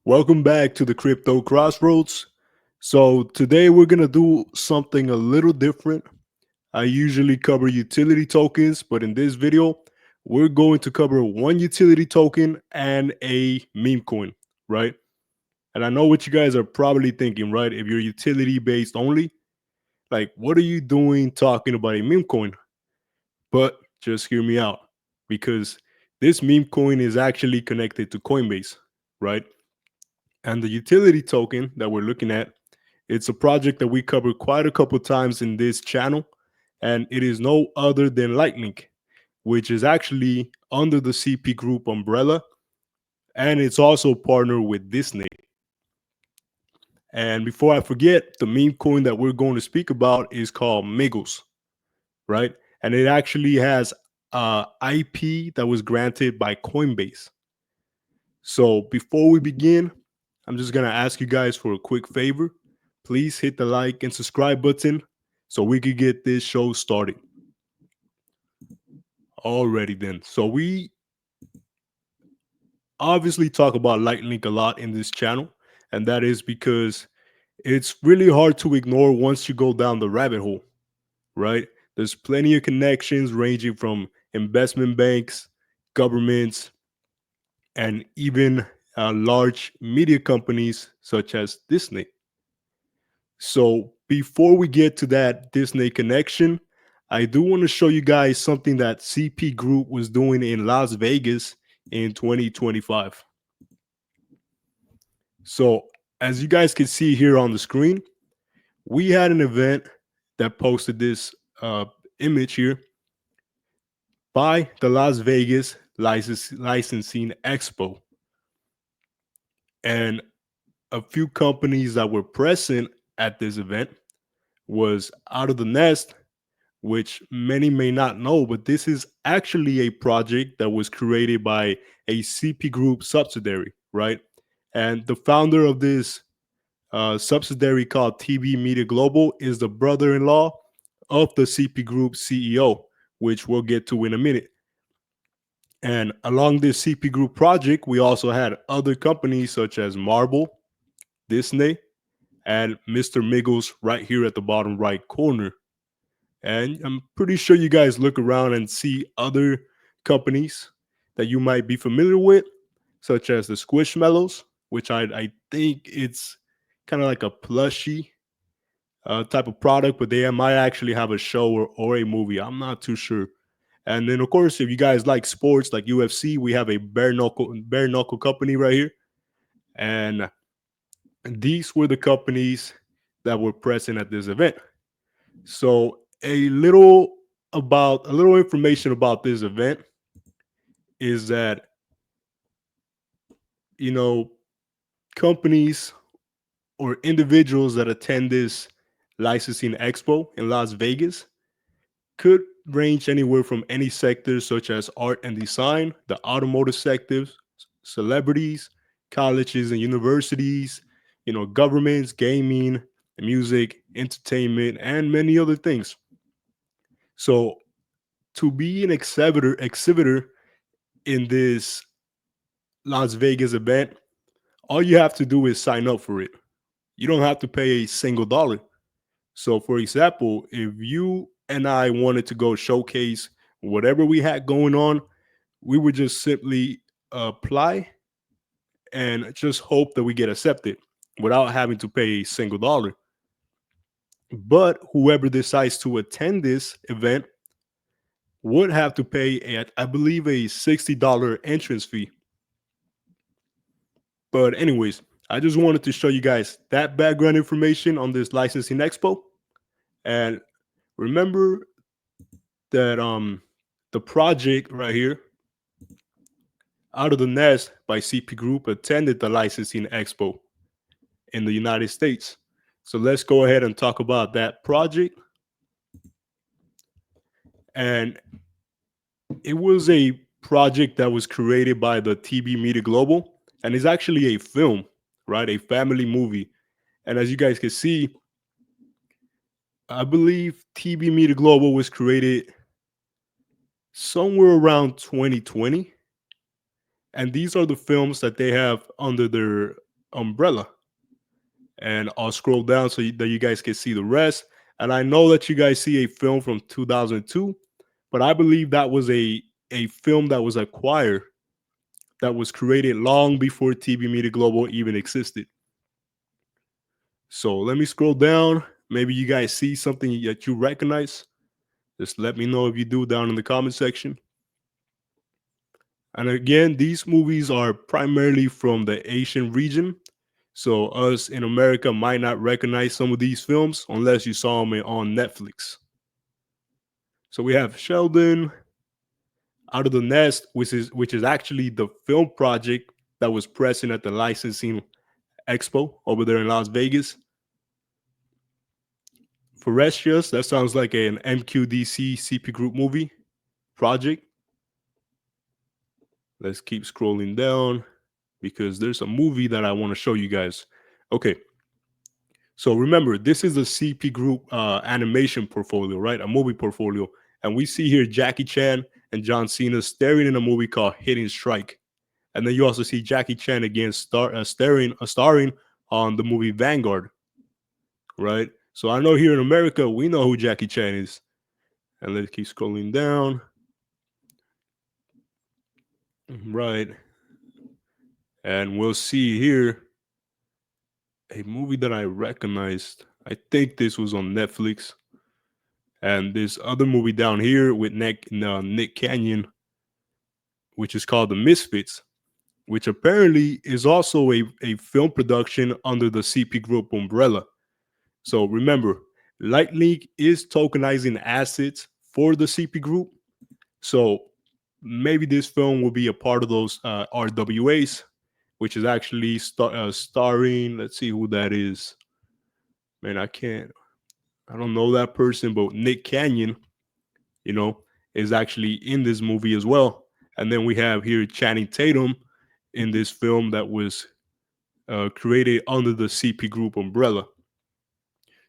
Welcome back to the Crypto Crossroads. So, today we're going to do something a little different. I usually cover utility tokens, but in this video, we're going to cover one utility token and a meme coin, right? And I know what you guys are probably thinking, right? If you're utility based only, like, what are you doing talking about a meme coin? But just hear me out because this meme coin is actually connected to Coinbase, right? And the utility token that we're looking at, it's a project that we covered quite a couple times in this channel, and it is no other than LightLink, which is actually under the CP Group umbrella, and it's also partnered with Disney. And before I forget, the meme coin that we're going to speak about is called Miggles, right? And it actually has IP that was granted by Coinbase. So before we begin, I'm just going to ask you guys for a quick favor. Please hit the like and subscribe button so we could get this show started. Alrighty then. So we obviously talk about Lightning a lot in this channel, and that is because it's really hard to ignore once you go down the rabbit hole, right? There's plenty of connections ranging from investment banks, governments, and even large media companies such as Disney. So before we get to that Disney connection, I do want to show you guys something that CP Group was doing in Las Vegas in 2025. So as you guys can see here on the screen, we had an event that posted this image here by the Las Vegas Licensing Expo. And a few companies that were present at this event was Out of the Nest, which many may not know, but this is actually a project that was created by a CP Group subsidiary, right? And the founder of this subsidiary called TV Media Global is the brother-in-law of the CP Group CEO, which we'll get to in a minute. And along this CP Group project, we also had other companies such as Marble, Disney, and Mr. Miggles right here at the bottom right corner. And I'm pretty sure you guys look around and see other companies that you might be familiar with, such as the Squishmallows, which I think it's kind of like a plushy type of product, but they might actually have a show or a movie. I'm not too sure. And then, of course, if you guys like sports like UFC, we have a bare knuckle company right here. And these were the companies that were present at this event. So a little information about this event is that you know companies or individuals that attend this licensing expo in Las Vegas could range anywhere from any sectors such as art and design, the automotive sectors, celebrities, colleges and universities, governments, gaming, music, entertainment, and many other things. So to be an exhibitor in this Las Vegas event, all you have to do is sign up for it. You don't have to pay a single dollar. So, for example, if you and I wanted to go showcase whatever we had going on, we would just simply apply and just hope that we get accepted without having to pay a single dollar. But whoever decides to attend this event would have to pay, I believe, a $60 entrance fee. But anyways, I just wanted to show you guys that background information on this licensing expo. And remember that the project right here, Out of the Nest by CP Group, attended the licensing expo in the United States. So let's go ahead and talk about that project. And it was a project that was created by the TB Media Global, and it's actually a film, right? A family movie. And as you guys can see, I believe TB Media Global was created somewhere around 2020. And these are the films that they have under their umbrella. And I'll scroll down so that you guys can see the rest. And I know that you guys see a film from 2002, but I believe that was a film that was acquired, that was created long before TV Media Global even existed. So let me scroll down. Maybe you guys see something that you recognize. Just let me know if you do down in the comment section. And again, these movies are primarily from the Asian region. So us in America might not recognize some of these films unless you saw them on Netflix. So we have Sheldon, Out of the Nest, which is actually the film project that was present at the licensing Expo over there in Las Vegas. Forestius, that sounds like an MQDC CP Group movie project. Let's keep scrolling down because there's a movie that I want to show you guys. Okay. So remember, this is a CP Group animation portfolio, right? A movie portfolio. And we see here Jackie Chan and John Cena staring in a movie called Hidden Strike. And then you also see Jackie Chan again starring on the movie Vanguard, right? So I know here in America, we know who Jackie Chan is. And let's keep scrolling down. Right. And we'll see here a movie that I recognized. I think this was on Netflix. And this other movie down here with Nick Canyon, which is called The Misfits, which apparently is also a film production under the CP Group umbrella. So remember, LightLink is tokenizing assets for the CP Group. So maybe this film will be a part of those RWAs, which is actually starring. Let's see who that is. Man, I don't know that person, but Nick Canyon, is actually in this movie as well. And then we have here Channing Tatum in this film that was created under the CP Group umbrella.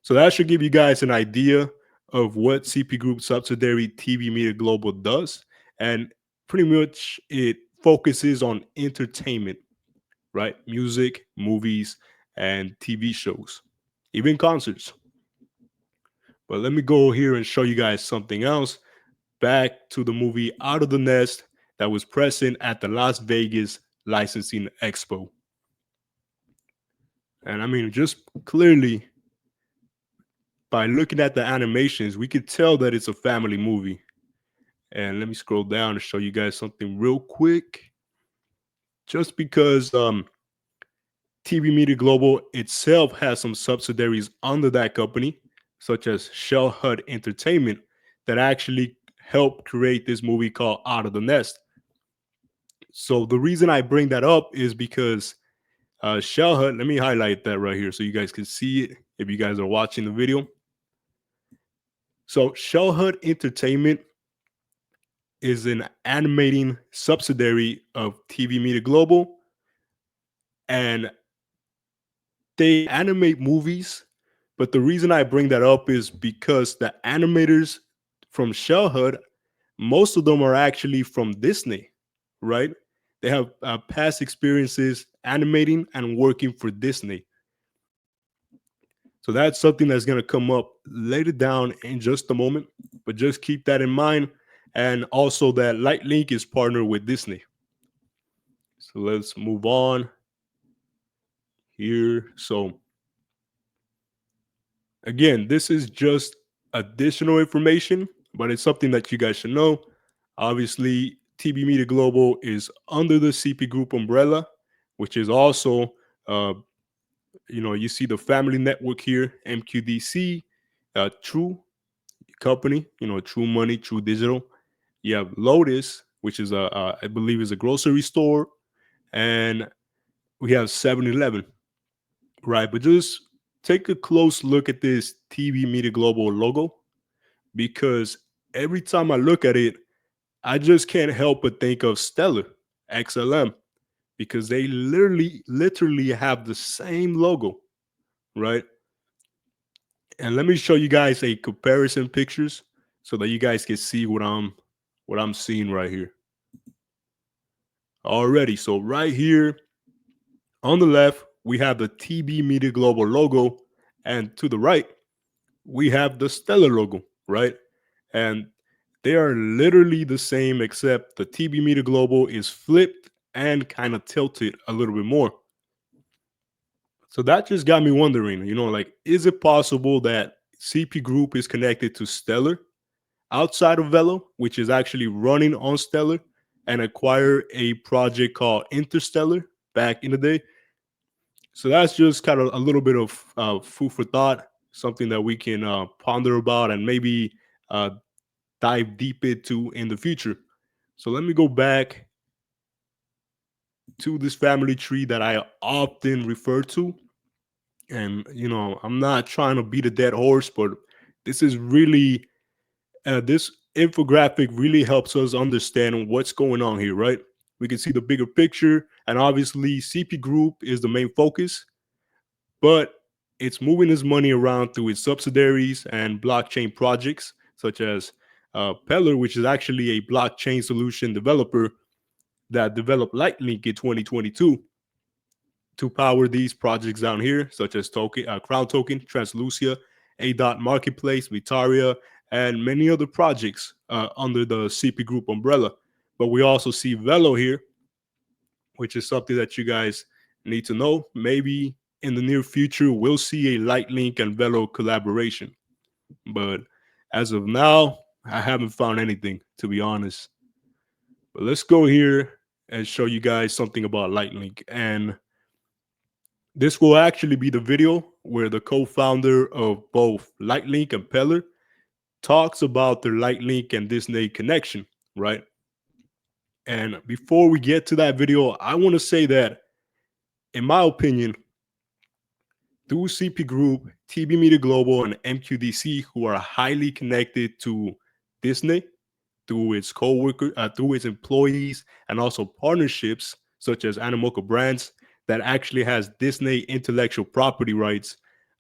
So that should give you guys an idea of what CP Group subsidiary TV Media Global does. And pretty much it focuses on entertainment, right? Music, movies, and TV shows, even concerts. But let me go here and show you guys something else. Back to the movie Out of the Nest that was present at the Las Vegas Licensing Expo. And I mean, just clearly by looking at the animations, we could tell that it's a family movie. And let me scroll down to show you guys something real quick. Just because TV Media Global itself has some subsidiaries under that company, such as Shell Hut Entertainment, that actually helped create this movie called Out of the Nest. So the reason I bring that up is because Shell Hut, let me highlight that right here so you guys can see it if you guys are watching the video. So Shell Hut Entertainment is an animating subsidiary of TV Media Global, and they animate movies. But the reason I bring that up is because the animators from Shell Hut, most of them are actually from Disney, right? They have past experiences animating and working for Disney. So that's something that's going to come up later down in just a moment, but just keep that in mind. And also that LightLink is partnered with Disney. So let's move on here. So again, this is just additional information, but it's something that you guys should know. Obviously, TB Media Global is under the CP Group umbrella, which is also, you see the family network here, MQDC, True Company, True Money, True Digital. You have Lotus, which is I believe is a grocery store, and we have 7-Eleven, right? But just take a close look at this TV Media Global logo, because every time I look at it, I just can't help but think of Stellar XLM, because they literally have the same logo, right? And let me show you guys a comparison pictures so that you guys can see what I'm seeing right here. Already, so right here on the left, we have the TB Media Global logo, and to the right, we have the Stellar logo, right? And they are literally the same, except the TB Media Global is flipped and kind of tilted a little bit more. So that just got me wondering, like, is it possible that CP Group is connected to Stellar outside of Velo, which is actually running on Stellar, and acquire a project called Interstellar back in the day? So that's just kind of a little bit of food for thought, something that we can ponder about and maybe uh, dive deep into in the future. So let me go back to this family tree that I often refer to. And, I'm not trying to beat a dead horse, but this is really, this infographic really helps us understand what's going on here, right? We can see the bigger picture, and obviously, CP Group is the main focus, but it's moving its money around through its subsidiaries and blockchain projects, such as Peller, which is actually a blockchain solution developer that developed LightLink in 2022 to power these projects down here, such as Crowd Token, Translucia, A Dot Marketplace, Vitaria, and many other projects under the CP Group umbrella. But we also see Velo here, which is something that you guys need to know. Maybe in the near future, we'll see a LightLink and Velo collaboration. But as of now, I haven't found anything, to be honest. But let's go here and show you guys something about LightLink. And this will actually be the video where the co-founder of both LightLink and Peller talks about their LightLink and Disney connection, right? And before we get to that video, I want to say that, in my opinion, through CP Group, TB Media Global, and MQDC, who are highly connected to Disney through its co-workers, through its employees, and also partnerships such as Animoca Brands that actually has Disney intellectual property rights.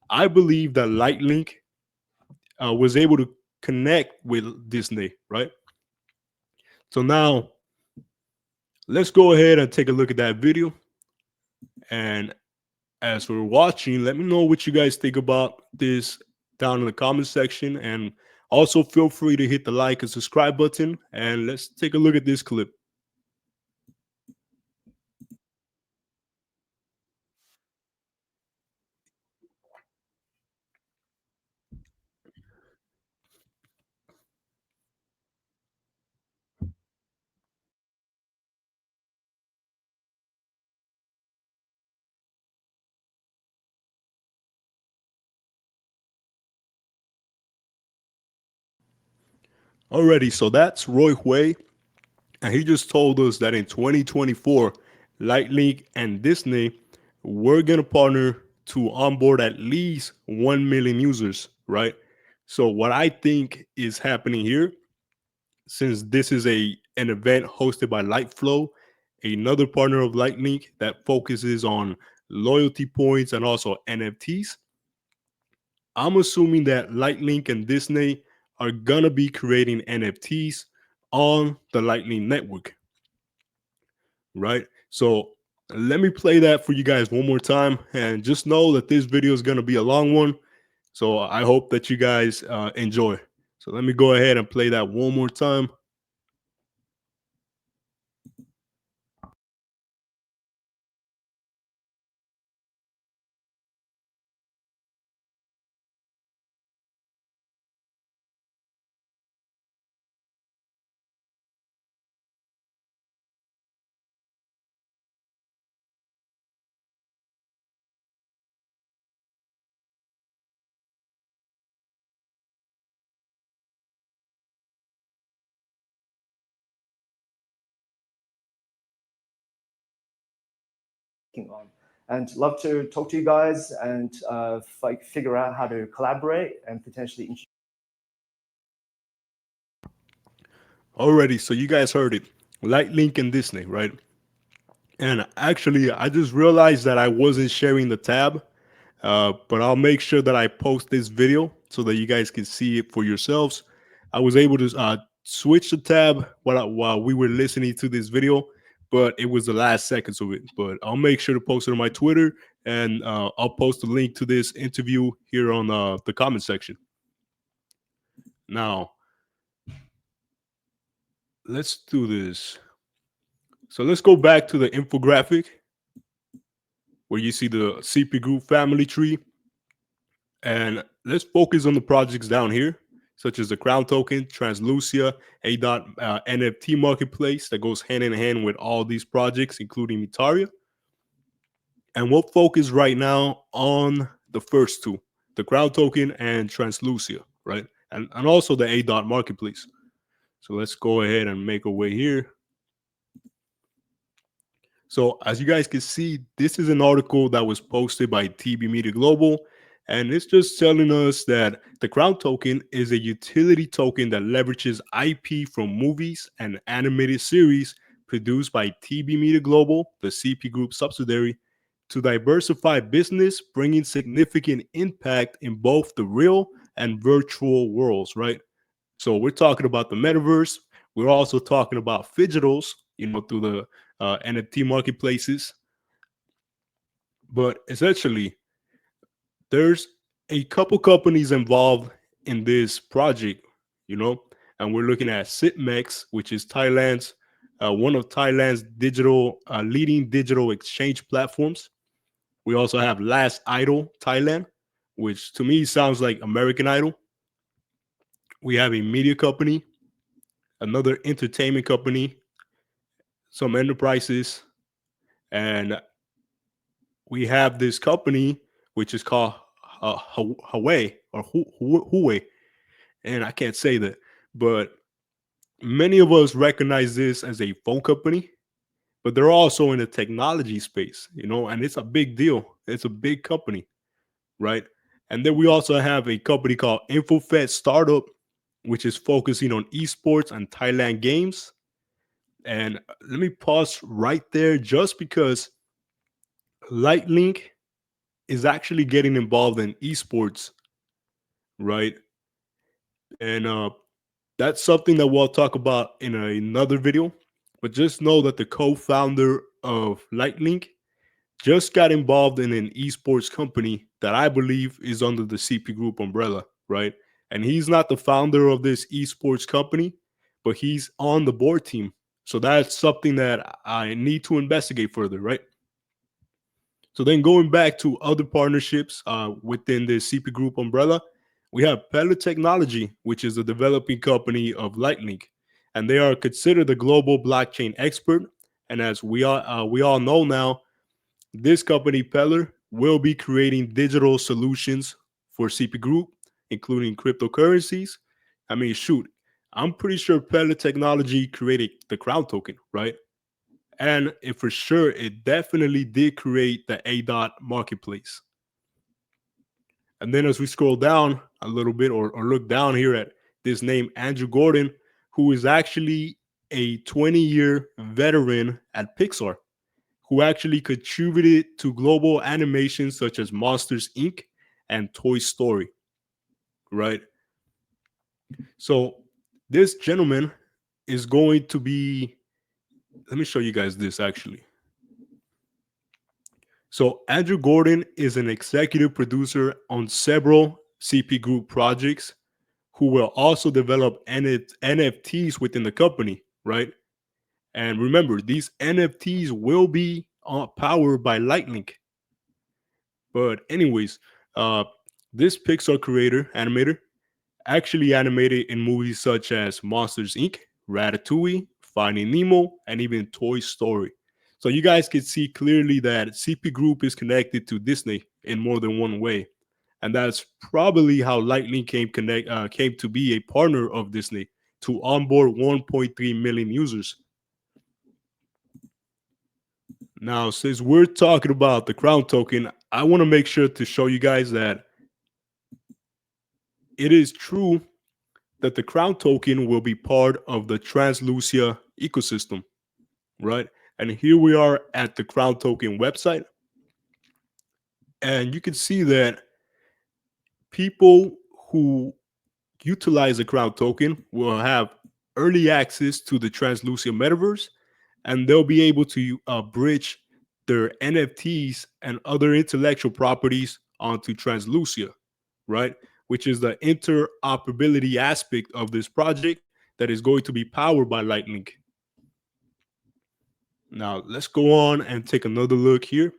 I believe that LightLink was able to connect with Disney, right? So now let's go ahead and take a look at that video. And as we're watching, let me know what you guys think about this down in the comment section. And also feel free to hit the like and subscribe button. And let's take a look at this clip. Alrighty, so that's Roy Hui, and he just told us that in 2024, LightLink and Disney were gonna partner to onboard at least 1 million users, right? So what I think is happening here, since this is an event hosted by Lightflow, another partner of LightLink that focuses on loyalty points and also NFTs, I'm assuming that LightLink and Disney are gonna be creating NFTs on the Lightning network, right? So let me play that for you guys one more time, and just know that this video is gonna be a long one. So I hope that you guys enjoy. So let me go ahead and play that one more time. On and love to talk to you guys and figure out how to collaborate and potentially. Already, so you guys heard it, LightLink and Disney, right? And actually, I just realized that I wasn't sharing the tab, but I'll make sure that I post this video so that you guys can see it for yourselves. I was able to switch the tab while we were listening to this video, but it was the last seconds of it. But I'll make sure to post it on my Twitter and I'll post a link to this interview here on the comment section. Now, let's do this. So let's go back to the infographic where you see the CP Group family tree. And let's focus on the projects down here, such as the Crown Token, Translucia, NFT marketplace that goes hand in hand with all these projects, including Mitaria. And we'll focus right now on the first two, the Crown Token and Translucia, right? And also the marketplace. So let's go ahead and make our way here. So as you guys can see, this is an article that was posted by TB Media Global, and it's just telling us that the Crown Token is a utility token that leverages IP from movies and animated series produced by TB Media Global, the CP Group subsidiary, to diversify business, bringing significant impact in both the real and virtual worlds, right? So we're talking about the metaverse. We're also talking about digitals, through the NFT marketplaces. But essentially, there's a couple companies involved in this project, and we're looking at Sitmex, which is Thailand's one of Thailand's leading digital exchange platforms. We also have Last Idol Thailand, which to me sounds like American Idol. We have a media company, another entertainment company, some enterprises, and we have this company which is called Huawei or Huawei, and I can't say that, but many of us recognize this as a phone company, but they're also in the technology space, and it's a big deal. It's a big company, right? And then we also have a company called InfoFed Startup, which is focusing on esports and Thailand games. And let me pause right there just because LightLink is actually getting involved in esports, right? And that's something that we'll talk about in another video. But just know that the co-founder of LightLink just got involved in an esports company that I believe is under the CP Group umbrella, right? And he's not the founder of this esports company, but he's on the board team. So that's something that I need to investigate further, right? So then going back to other partnerships within the CP Group umbrella, we have Pella Technology, which is a developing company of LightLink, and they are considered a global blockchain expert. And as we all know now, this company Peller will be creating digital solutions for CP Group, including cryptocurrencies. I mean, shoot, I'm pretty sure Peller Technology created the Crown token, right? And for sure, it definitely did create the marketplace. And then as we scroll down a little bit or look down here at this name, Andrew Gordon, who is actually a 20-year veteran at Pixar, who actually contributed to global animations such as Monsters Inc. and Toy Story, right? So this gentleman is going to be, let me show you guys this actually. So Andrew Gordon is an executive producer on several CP Group projects who will also develop NFTs within the company, right? And remember, these NFTs will be powered by LightLink. But anyways, this Pixar animator, actually animated in movies such as Monsters Inc., Ratatouille, Finding Nemo, and even Toy Story. So you guys can see clearly that CP Group is connected to Disney in more than one way. And that's probably how LightLink came to be a partner of Disney to onboard 1.3 million users. Now, since we're talking about the Crown token, I want to make sure to show you guys that it is true that the Crown token will be part of the Translucia ecosystem, right? And here we are at the Crown token website. And you can see that people who utilize the Crown token will have early access to the Translucia metaverse, and they'll be able to bridge their NFTs and other intellectual properties onto Translucia, right? Which is the interoperability aspect of this project that is going to be powered by LightLink. Now, let's go on and take another look here.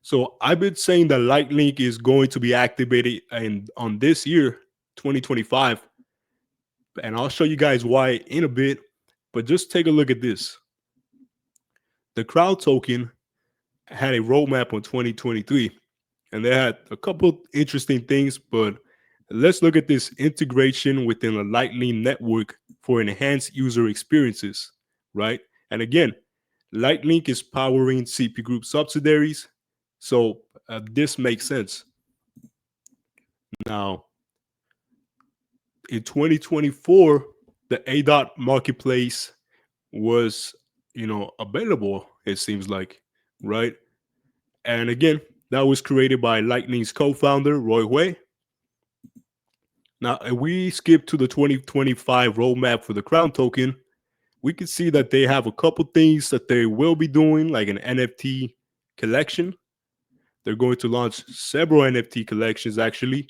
So I've been saying that LightLink is going to be activated on this year, 2025. And I'll show you guys why in a bit. But just take a look at this. The crowd token had a roadmap on 2023, and they had a couple interesting things. But let's look at this integration within the LightLink network for enhanced user experiences, right? And again, LightLink is powering CP Group subsidiaries, so this makes sense. Now, in 2024, the ADOT marketplace was, available, it seems like, right? And again, that was created by LightLink's co-founder, Roy Hui. Now, if we skip to the 2025 roadmap for the Crown token, we can see that they have a couple things that they will be doing, like an NFT collection. They're going to launch several NFT collections, actually.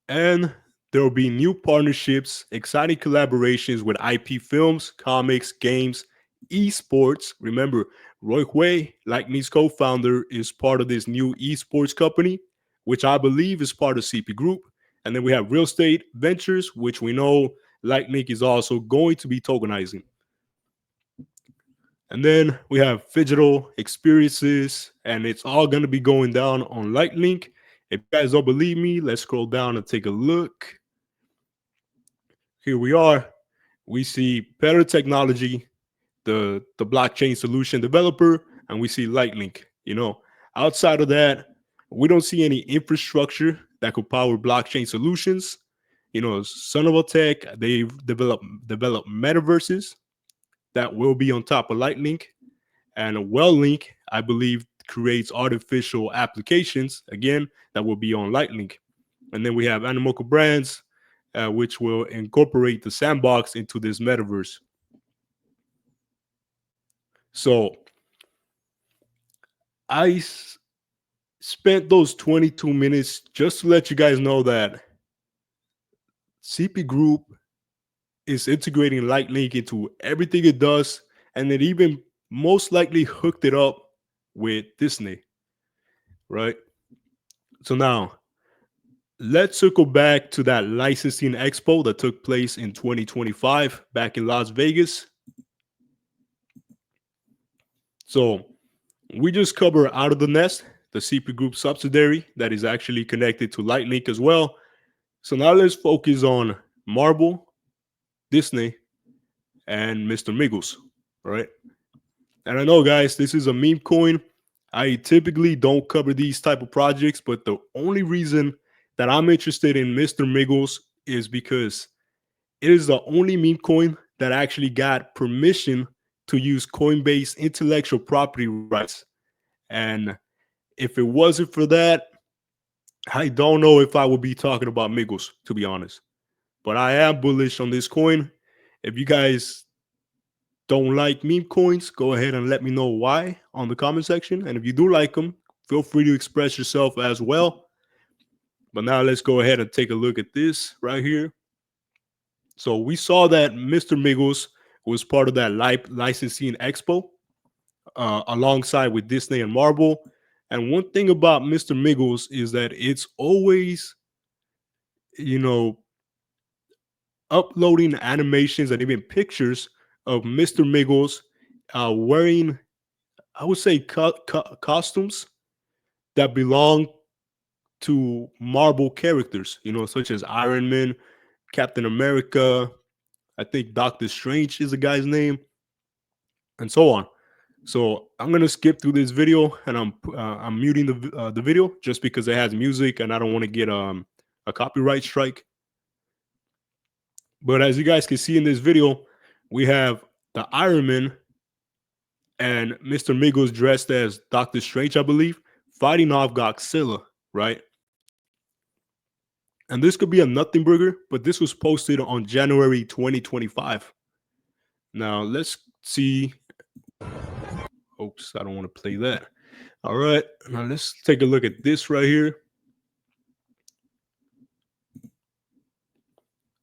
And there will be new partnerships, exciting collaborations with IP films, comics, games, esports. Remember, Roy Hui, LightLink's co-founder, is part of this new esports company, which I believe is part of CP Group. And then we have real estate ventures, which we know LightLink is also going to be tokenizing. And then we have digital experiences, and it's all going to be going down on LightLink. If you guys don't believe me, let's scroll down and take a look. Here we are. We see Better Technology, the blockchain solution developer, and we see LightLink. Outside of that, we don't see any infrastructure that could power blockchain solutions. Sonoval Tech, they've developed metaverses that will be on top of LightLink. And WellLink, I believe, creates artificial applications, again, that will be on LightLink. And then we have Animoca Brands, which will incorporate the sandbox into this metaverse. So I spent those 22 minutes just to let you guys know that CP Group is integrating LightLink into everything it does, and it even most likely hooked it up with Disney, right? So now, let's circle back to that licensing expo that took place in 2025 back in Las Vegas. So we just covered Out of the Nest, the CP Group subsidiary that is actually connected to LightLink as well. So now let's focus on Marble, Disney, and Mr. Miggles, right? And I know, guys, this is a meme coin. I typically don't cover these type of projects, but the only reason that I'm interested in Mr. Miggles is because it is the only meme coin that actually got permission to use Coinbase intellectual property rights. And if it wasn't for that, I don't know if I would be talking about Miggles, to be honest. But I am bullish on this coin. If you guys don't like meme coins, go ahead and let me know why on the comment section. And if you do like them, feel free to express yourself as well. But now let's go ahead and take a look at this right here. So we saw that Mr. Miggles was part of that licensing expo alongside with Disney and Marvel. And one thing about Mr. Miggles is that it's always, uploading animations and even pictures of Mr. Miggles wearing, I would say, costumes that belong to Marvel characters, such as Iron Man, Captain America, I think Doctor Strange is the guy's name, and so on. So I'm gonna skip through this video, and I'm muting the video just because it has music, and I don't want to get a copyright strike. But as you guys can see in this video, we have the Iron Man and Mr. Miggles dressed as Doctor Strange, I believe, fighting off Godzilla, right? And this could be a nothing burger, but this was posted on January 2025. Now let's see. Oops, I don't want to play that. All right, now let's take a look at this right here.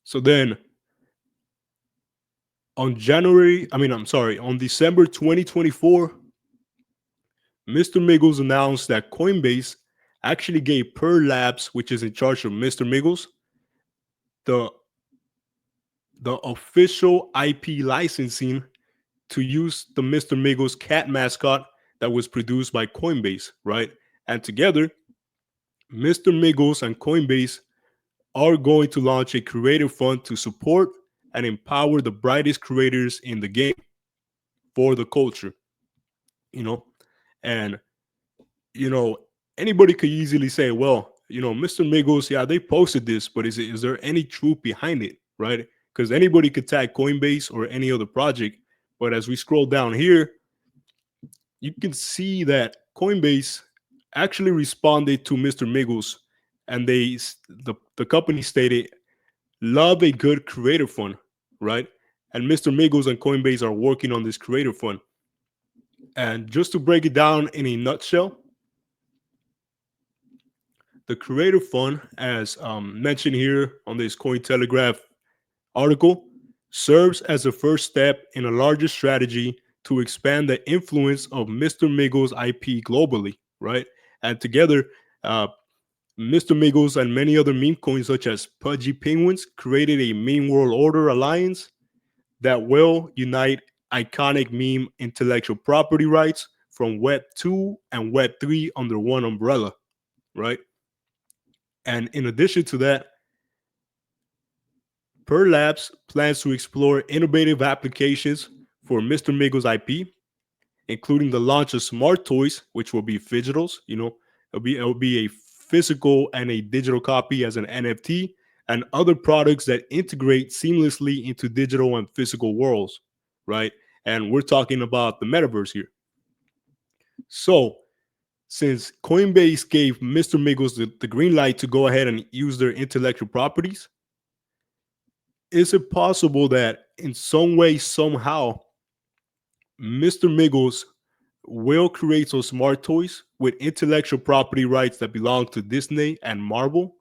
So then on on December 2024, Mr. Miggles announced that Coinbase actually gave Per Labs, which is in charge of Mr. Miggles, the the official IP licensing to use the Mr. Miggles cat mascot that was produced by Coinbase, right? And together, Mr. Miggles and Coinbase are going to launch a creator fund to support and empower the brightest creators in the game for the culture, you know? And, you know, anybody could easily say, well, Mr. Miggles, yeah, they posted this, but is there any truth behind it, right? Because anybody could tag Coinbase or any other project. But as we scroll down here, you can see that Coinbase actually responded to Mr. Miggles, and the company stated, "Love a good creator fund," right? And Mr. Miggles and Coinbase are working on this creator fund. And just to break it down in a nutshell, the creator fund, as mentioned here on this Cointelegraph article, serves as a first step in a larger strategy to expand the influence of Mr. Miggles IP globally, right? And together, uh, Mr. Miggles and many other meme coins, such as Pudgy Penguins, created a meme world order alliance that will unite iconic meme intellectual property rights from Web 2 and Web 3 under one umbrella, right? And in addition to that, Per Labs plans to explore innovative applications for Mr. Miggles IP, including the launch of smart toys, which will be digitals. It'll be a physical and a digital copy as an NFT, and other products that integrate seamlessly into digital and physical worlds, right? And we're talking about the metaverse here. So, since Coinbase gave Mr. Miggles the green light to go ahead and use their intellectual properties, is it possible that in some way, somehow, Mr. Miggles will create some smart toys with intellectual property rights that belong to Disney and Marvel?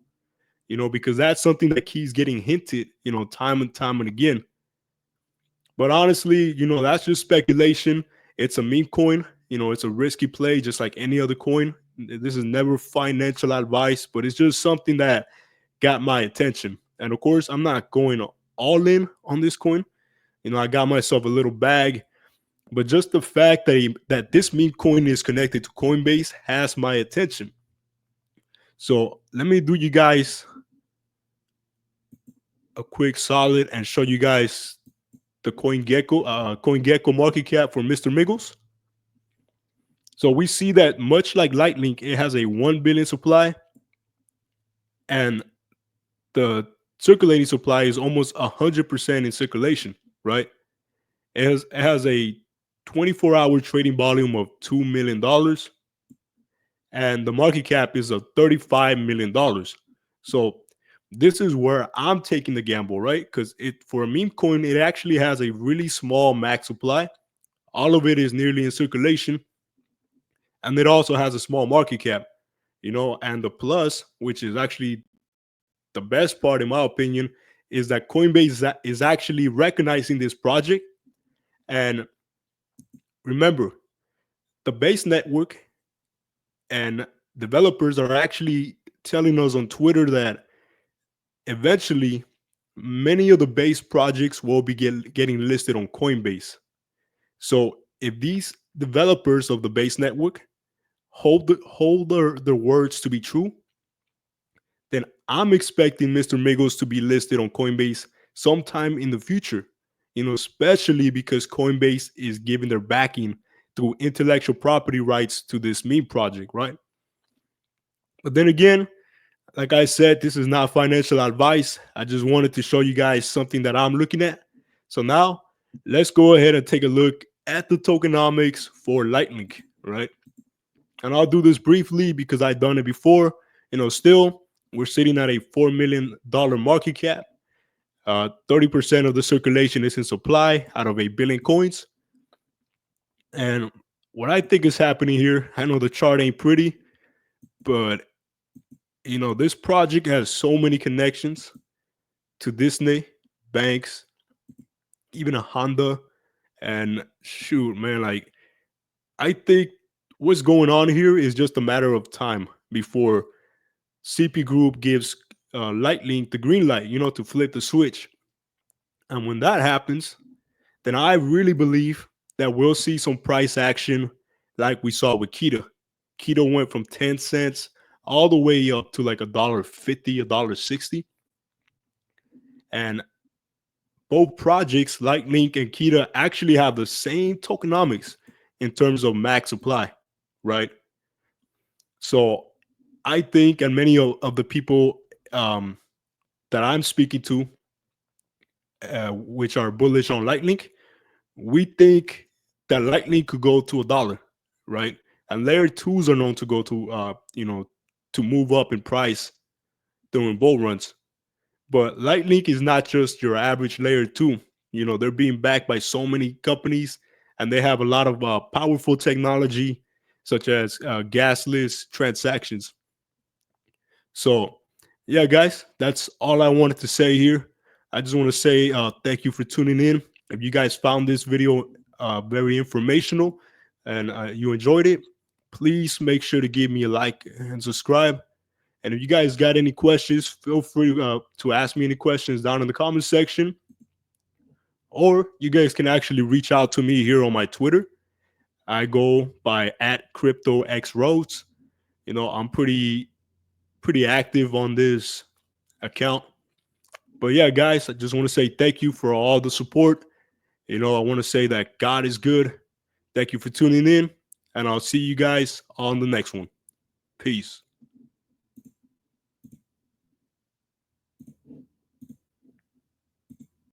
Because that's something that keeps getting hinted, time and time and again. But honestly, that's just speculation. It's a meme coin. It's a risky play, just like any other coin. This is never financial advice, but it's just something that got my attention. And of course, I'm not going all in on this coin. I got myself a little bag, but just the fact that this meme coin is connected to Coinbase has my attention. So let me do you guys a quick solid and show you guys the CoinGecko market cap for Mr. Miggles. So we see that much like LightLink, it has a 1 billion supply, and the circulating supply is almost 100% in circulation, right? It has a 24-hour trading volume of $2 million, and the market cap is of $35 million. So this is where I'm taking the gamble, right? Because for a meme coin, it actually has a really small max supply. All of it is nearly in circulation, and it also has a small market cap, and the plus, which is actually the best part in my opinion, is that Coinbase is actually recognizing this project. And remember, the base network and developers are actually telling us on Twitter that eventually many of the base projects will be getting listed on Coinbase. So if these developers of the base network hold their words to be true, then I'm expecting Mr. Miggles to be listed on Coinbase sometime in the future, especially because Coinbase is giving their backing through intellectual property rights to this meme project, right? But then again, like I said, this is not financial advice. I just wanted to show you guys something that I'm looking at. So now let's go ahead and take a look at the tokenomics for LightLink, right? And I'll do this briefly because I've done it before. Still, we're sitting at a $4 million market cap. 30% of the circulation is in supply out of a billion coins. And what I think is happening here, I know the chart ain't pretty, but this project has so many connections to Disney, banks, even a Honda. And shoot, man, like I think what's going on here is just a matter of time before CP Group gives LightLink the green light, to flip the switch. And when that happens, then I really believe that we'll see some price action like we saw with Kita. Kita went from 10 cents all the way up to like $1.50, $1.60. And both projects, like Link and Kita, actually have the same tokenomics in terms of max supply, right? So I think, and many of the people um, that I'm speaking to, which are bullish on Lightlink, we think that Lightning could go to $1, right? And layer twos are known to go to move up in price during bull runs. But Lightning is not just your average layer two. They're being backed by so many companies, and they have a lot of powerful technology, such as gasless transactions. So, yeah, guys, that's all I wanted to say here. I just want to say thank you for tuning in. If you guys found this video very informational and you enjoyed it, please make sure to give me a like and subscribe. And if you guys got any questions, feel free to ask me any questions down in the comment section. Or you guys can actually reach out to me here on my Twitter. I go by @CryptoXRoads. I'm pretty active on this account. But yeah, guys, I just want to say thank you for all the support. I want to say that God is good. Thank you for tuning in, and I'll see you guys on the next one. Peace.